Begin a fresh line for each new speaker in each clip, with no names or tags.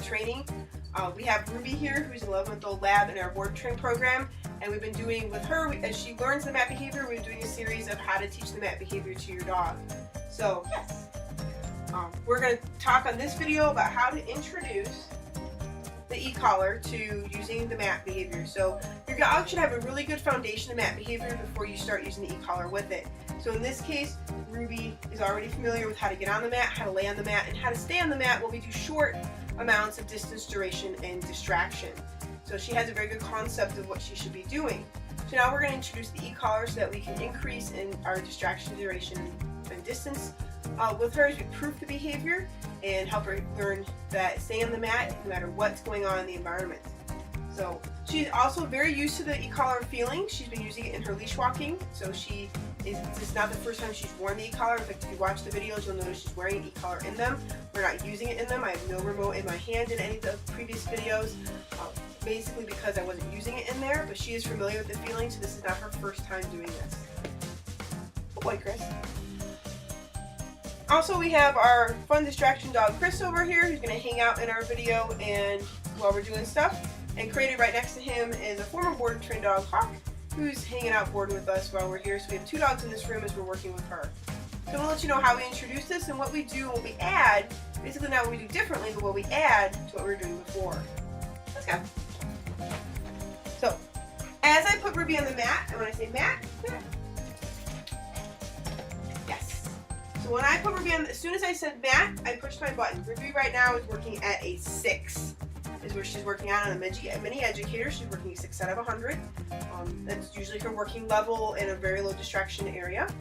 training. We have Ruby here, who's an 11-month-old lab in our board train program, and we've been doing with her, as she learns the mat behavior, we're doing a series of how to teach the mat behavior to your dog. So yes, we're going to talk on this video about how to introduce the e-collar to using the mat behavior. So your dog should have a really good foundation of mat behavior before you start using the e-collar with it. So in this case, Ruby is already familiar with how to get on the mat, how to lay on the mat, and how to stay on the mat while we do short amounts of distance, duration, and distraction. So she has a very good concept of what she should be doing. So now we're going to introduce the e-collar so that we can increase in our distraction, duration, and distance with her as we proof the behavior and help her learn that staying on the mat no matter what's going on in the environment. So she's also very used to the e-collar feeling. She's been using it in her leash walking, so this is not the first time she's worn the e-collar. In fact, if you watch the videos, you'll notice she's wearing an e-collar in them. We're not using it in them. I have no remote in my hand in any of the previous videos, basically because I wasn't using it in there, but she is familiar with the feeling, so this is not her first time doing this. Good boy, Chris. Also, we have our fun distraction dog, Chris, over here, who's going to hang out in our video and while we're doing stuff. And created right next to him is a former board trained dog, Hawk, who's hanging out board with us while we're here. So we have two dogs in this room as we're working with her. So we'll let you know how we introduce this and what we do and what we add. Basically not what we do differently, but what we add to what we were doing before. Let's go. So, as I put Ruby on the mat, and when I say mat, yes. So when I put Ruby on, as soon as I said mat, I pushed my button. Ruby right now is working at a 6. Is where she's working on a mini educator. She's working 6 out of 100. That's usually her working level in a very low distraction area.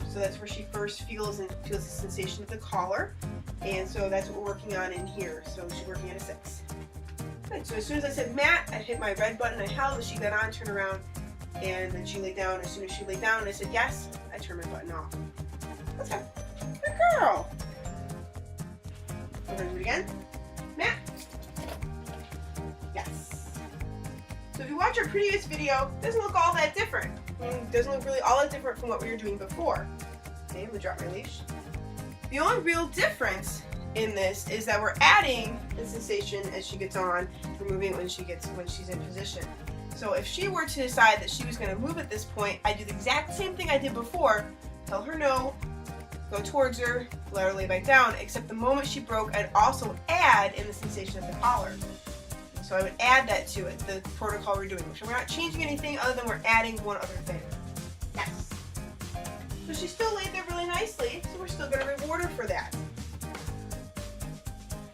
So that's where she first feels the sensation of the collar. And so that's what we're working on in here. So she's working at a 6. Good. So as soon as I said mat, I hit my red button, I held, as she got on, turned around, and then she laid down. As soon as she laid down and I said yes, I turned my button off. Let's go. Good girl. We're going to do it again. Mat. Yes. So if you watch our previous video, it doesn't look all that different. It doesn't look really all that different from what we were doing before. Okay, I'm going to drop my leash. The only real difference in this is that we're adding the sensation as she gets on, removing it when she's in position. So if she were to decide that she was going to move at this point, I'd do the exact same thing I did before. Tell her no, go towards her, let her lay back down, except the moment she broke, I'd also add in the sensation of the collar. So I would add that to it, the protocol we're doing. So we're not changing anything other than we're adding one other thing. Yes. So she still laid there really nicely, so we're still going to reward her for that.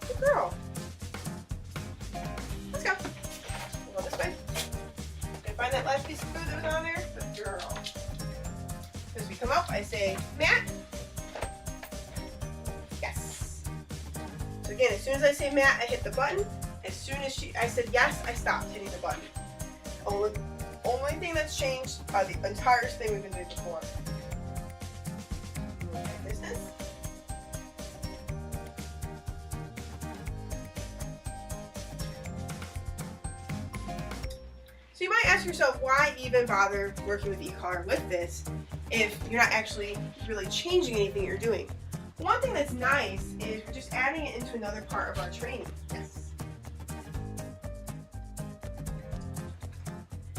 Good girl. Let's go. We'll go this way. Did I find that last piece of food that was on there? Good girl. As we come up, I say, mat. Yes. So again, as soon as I say mat, I hit the button. As soon as I said yes, I stopped hitting the button. Only thing that's changed are the entire thing we've been doing before. Business. So you might ask yourself, why even bother working with e-collar with this if you're not actually really changing anything you're doing? One thing that's nice is we're just adding it into another part of our training. Yes.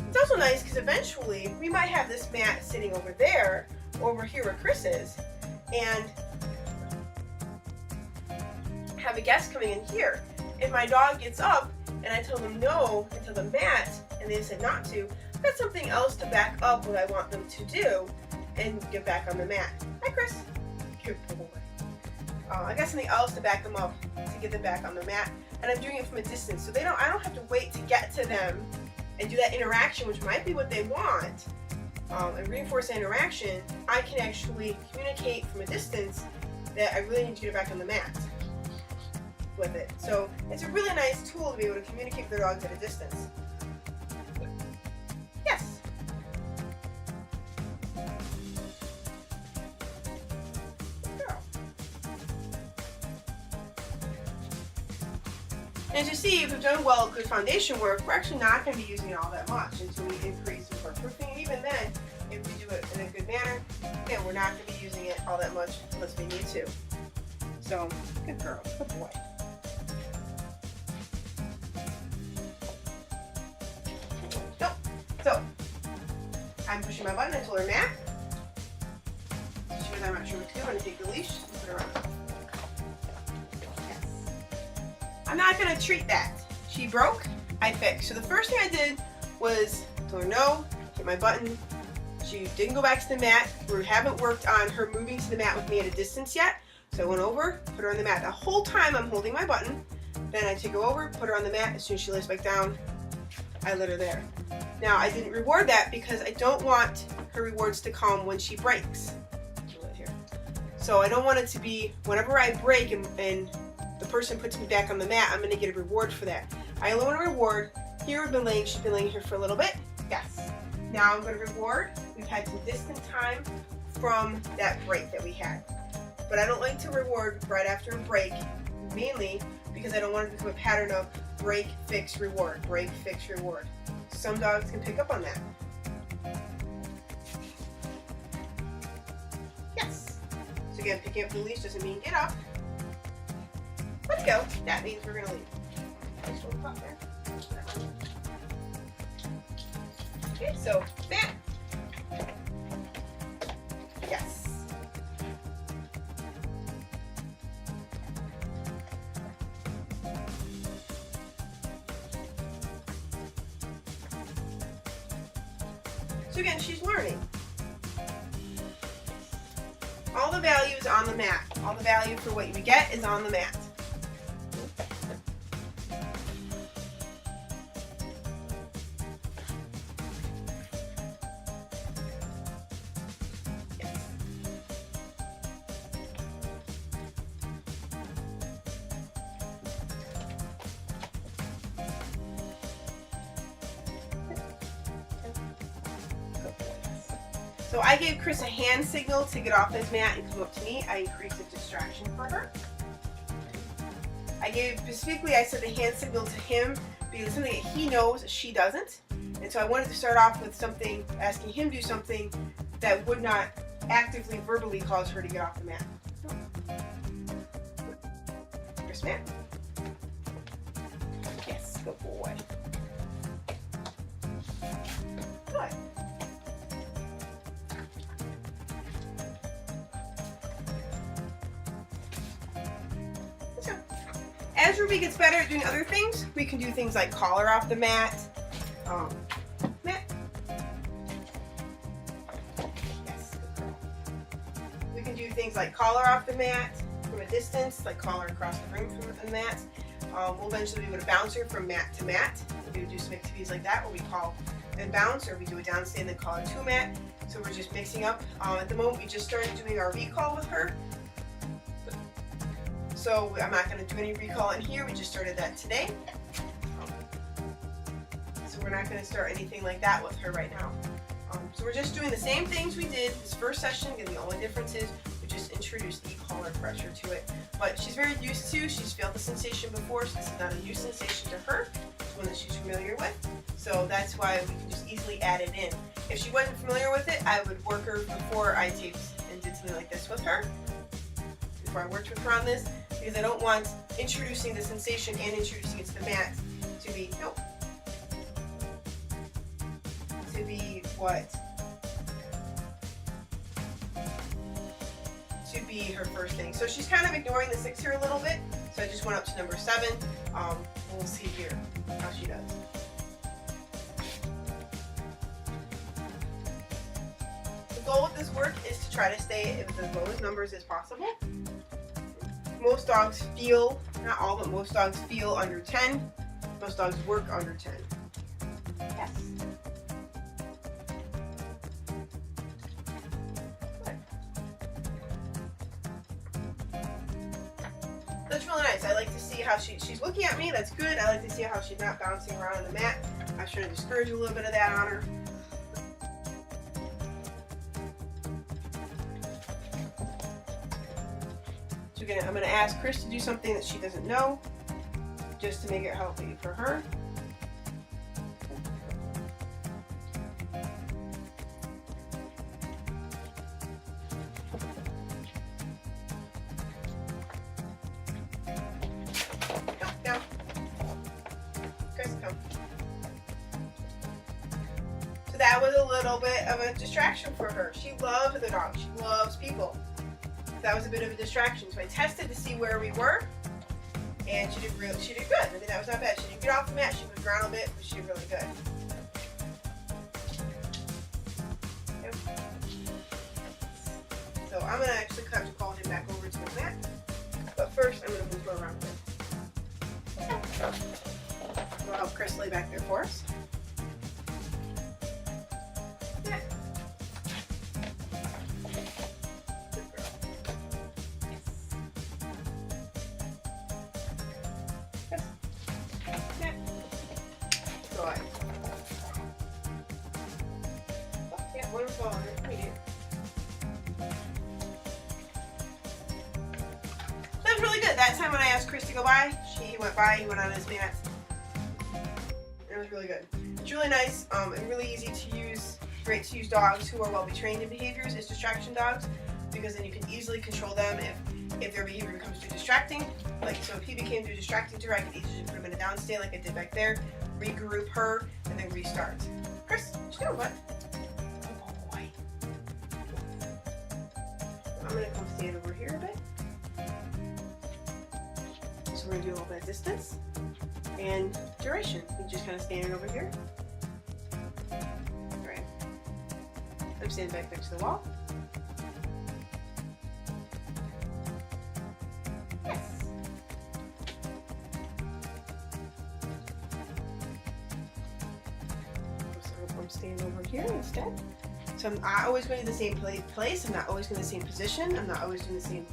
It's also nice because eventually we might have this mat sitting over there, over here where Chris is, and have a guest coming in here. If my dog gets up and I tell them no to the mat and they decide not to, that's something else to back up what I want them to do and get back on the mat. Hi, Chris. Good boy. I got something else to back them up to get them back on the mat, and I'm doing it from a distance, so I don't have to wait to get to them and do that interaction, which might be what they want, and reinforce that interaction. I can actually communicate from a distance that I really need to get back on the mat with it. So it's a really nice tool to be able to communicate with their dogs at a distance. Yes. Good girl. And as you see, if we've done well good foundation work, we're actually not going to be using it all that much until we increase with our proofing. And even then, if we do it in a good manner, again, we're not going to be using it all that much unless we need to. So, good girl, good boy. I'm pushing my button. I told her, Matt. She goes, I'm not sure what to do. I'm going to take the leash and put her on. Yes. I'm not going to treat that. She broke, I fixed. So the first thing I did was tell her no, hit my button. She didn't go back to the mat. We haven't worked on her moving to the mat with me at a distance yet. So I went over, put her on the mat. The whole time I'm holding my button. Then I take her over, put her on the mat. As soon as she lays back down, I let her there. Now I didn't reward that because I don't want her rewards to come when she breaks. So I don't want it to be whenever I break and the person puts me back on the mat, I'm going to get a reward for that. I only want a reward. Here we've been laying, she's been laying here for a little bit. Yes. Now I'm going to reward. We've had some distant time from that break that we had. But I don't like to reward right after a break, mainly because I don't want it to become a pattern of break, fix, reward, break, fix, reward. Some dogs can pick up on that. Yes. So again, picking up the leash doesn't mean get up. Let's go. That means we're going to leave. Nice little pop there. Okay, so Matt. Yes. So again, she's learning. All the value is on the mat. All the value for what you get is on the mat. So I gave Chris a hand signal to get off his mat and come up to me. I increased the distraction for her. I said the hand signal to him because it's something that he knows she doesn't. And so I wanted to start off with something, asking him to do something that would not actively, verbally cause her to get off the mat. Chris, Matt. Yes, good boy. Good. As Ruby gets better at doing other things, we can do things like collar off the mat. Mat. Yes, good girl. We can do things like collar off the mat from a distance, like collar across the ring from the mat. We'll eventually be able to bounce her from mat to mat. We'll do some activities like that where we call and bounce, or we do a down stay and then collar to a mat. So we're just mixing up. At the moment, we just started doing our recall with her. So I'm not going to do any recall in here. We just started that today. So we're not going to start anything like that with her right now. So we're just doing the same things we did this first session. Again, the only difference is we just introduced the collar pressure to it. But she's very used to. She's felt the sensation before, so this is not a new sensation to her. It's one that she's familiar with. So that's why we can just easily add it in. If she wasn't familiar with it, I would work her before I taped and did something like this with her. Before I worked with her on this. Because I don't want introducing the sensation and introducing it to the mat to be, nope, to be what? To be her first thing. So she's kind of ignoring the 6 here a little bit, so I just went up to number 7. We'll see here how she does. The goal with this work is to try to stay with as low as numbers as possible. Most dogs feel, not all, but most dogs feel under 10. Most dogs work under 10. Yes. Good. That's really nice. I like to see how she's looking at me. That's good. I like to see how she's not bouncing around on the mat. I'm trying to discourage a little bit of that on her. I'm going to ask Chris to do something that she doesn't know, just to make it healthy for her. Go. Chris, come. So that was a little bit of a distraction for her. She loves the dog. She loves people. That was a bit of a distraction. So I tested to see where we were, and she did good. I mean, that was not bad. She didn't get off the mat. She moved around a bit, but she did really good. Yep. So I'm gonna actually have to call him back over to the mat. But first, I'm gonna move her around a bit. We'll help Chris lay back there for us. Yeah. Good girl. Yes. Yeah. Good. Oh, yeah, one was on it. We did. That was really good. That time when I asked Chris to go by, he went by, he went on his mat. It was really good. It's really nice and really easy to use. Great to use dogs who are well trained in behaviors as distraction dogs, because then you can easily control them if their behavior becomes too distracting. Like, so if he became too distracting to her, I could easily put him in a down stay like I did back there, regroup her, and then restart. Chris, just go, bud. Oh boy. I'm gonna come stand over here a bit. So we're gonna do a little bit of distance and duration. You're just kind of standing over here. Right. I'm standing back next to the wall. Yes. So I'm standing over here instead. So I'm not always going to the same place. I'm not always going to the same position. I'm not always doing the same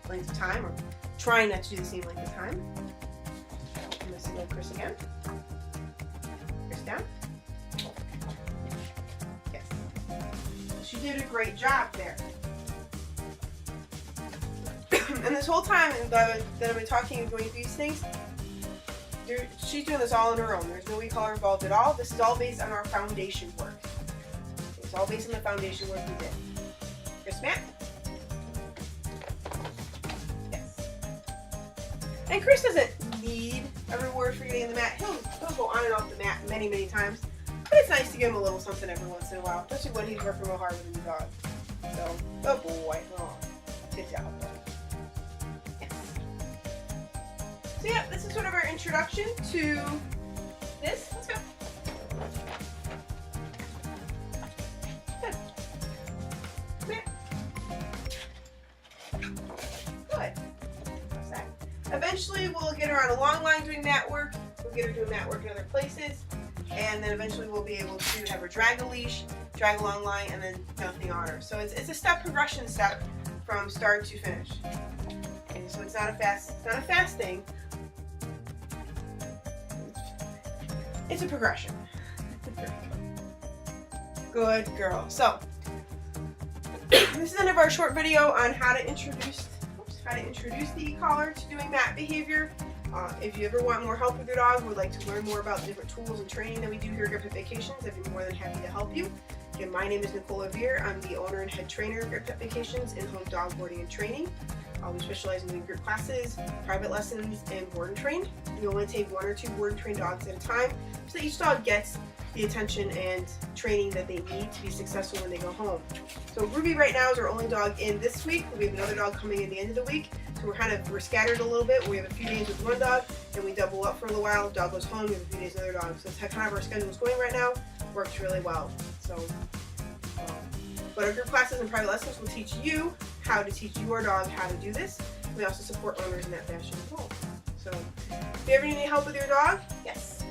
length of time, or trying not to do the same length of time. I'm going to go Chris again. Chris down. Yes. She did a great job there. And this whole time that I've been talking and going through these things, she's doing this all on her own. There's no e-collar involved at all. This is all based on our foundation work. It's all based on the foundation work we did. Chris, mat. Yes. And Chris doesn't need a reward for getting in the mat. He'll go on and off the mat many, many times. But it's nice to give him a little something every once in a while, especially when he's working real hard with a new dog. So, oh boy. Oh, good job. Yes. So yeah, this is sort of our introduction to this. Let's go. Good. Good. How's that? Eventually we'll get her on a long line doing mat work. We'll get her doing mat work in other places. And then eventually we'll be able to have her drag a leash, drag a long line, and then nothing on her. So it's a progression step from start to finish. Okay, so it's not a fast thing. It's a progression. Good girl. So this is the end of our short video on how to introduce the e-collar to doing mat behavior. If you ever want more help with your dog, would like to learn more about the different tools and training that we do here at Grip Pet Vacations, I'd be more than happy to help you. Again, my name is Nicole Avere. I'm the owner and head trainer of Grip Pet Vacations in-home dog boarding and training. We specialize in doing group classes, private lessons, and board and train. We only take 1 or 2 board and train dogs at a time, so that each dog gets the attention and training that they need to be successful when they go home. So Ruby right now is our only dog in this week. We have another dog coming in the end of the week. So we're scattered a little bit. We have a few days with one dog, then we double up for a little while. Dog goes home, we have a few days with another dog. So that's kind of our schedule is going right now. Works really well. So, but our group classes and private lessons will teach you how to teach your dog how to do this. We also support owners in that fashion as well. So if you ever need any help with your dog, yes,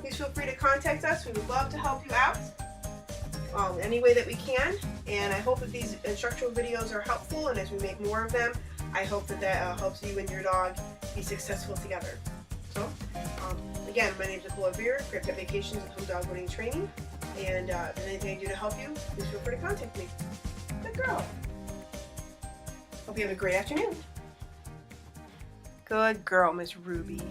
please feel free to contact us. We would love to help you out any way that we can. And I hope that these instructional videos are helpful, and as we make more of them, I hope that helps you and your dog be successful together. So, again, my name is Nicole Avere, Grip Pet Vacations and Home Dog Boarding Training. And if there's anything I can do to help you, please feel free to contact me. Good girl. Hope you have a great afternoon. Good girl, Miss Ruby.